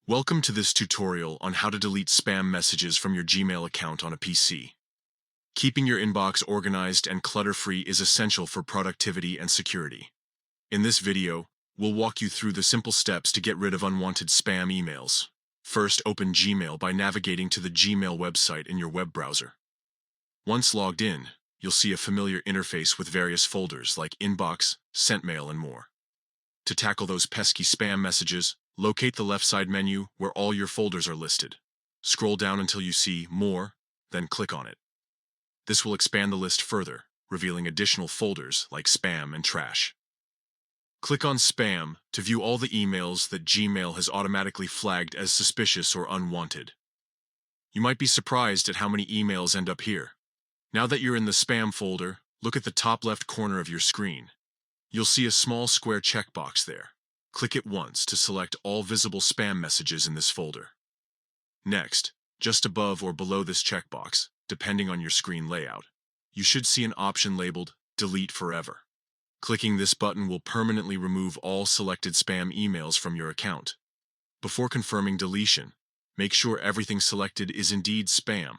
Welcome to this tutorial on how to delete spam messages from your Gmail account on a PC. Keeping your inbox organized and clutter-free is essential for productivity and security. In this video, we'll walk you through the simple steps to get rid of unwanted spam emails. First, open Gmail by navigating to the Gmail website in your web browser. Once logged in, you'll see a familiar interface with various folders like Inbox, Sent Mail, and more. To tackle those pesky spam messages, locate the left side menu where all your folders are listed. Scroll down until you see More, then click on it. This will expand the list further, revealing additional folders like Spam and Trash. Click on Spam to view all the emails that Gmail has automatically flagged as suspicious or unwanted. You might be surprised at how many emails end up here. Now that you're in the Spam folder, look at the top left corner of your screen. You'll see a small square checkbox there. Click it once to select all visible spam messages in this folder. Next, just above or below this checkbox, depending on your screen layout, you should see an option labeled Delete Forever. Clicking this button will permanently remove all selected spam emails from your account. Before confirming deletion, make sure everything selected is indeed spam.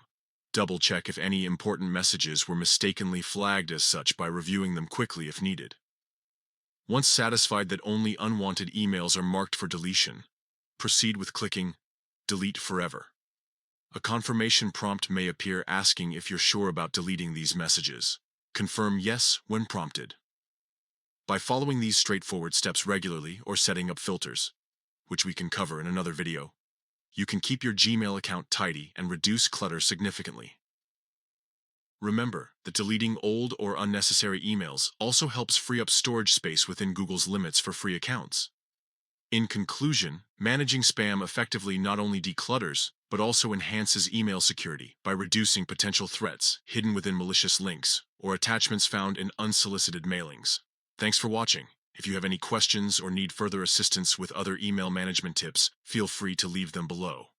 Double-check if any important messages were mistakenly flagged as such by reviewing them quickly if needed. Once satisfied that only unwanted emails are marked for deletion, proceed with clicking Delete Forever. A confirmation prompt may appear asking if you're sure about deleting these messages. Confirm Yes when prompted. By following these straightforward steps regularly or setting up filters, which we can cover in another video, you can keep your Gmail account tidy and reduce clutter significantly. Remember that deleting old or unnecessary emails also helps free up storage space within Google's limits for free accounts. In conclusion, managing spam effectively not only declutters, but also enhances email security by reducing potential threats hidden within malicious links or attachments found in unsolicited mailings. Thanks for watching. If you have any questions or need further assistance with other email management tips, feel free to leave them below.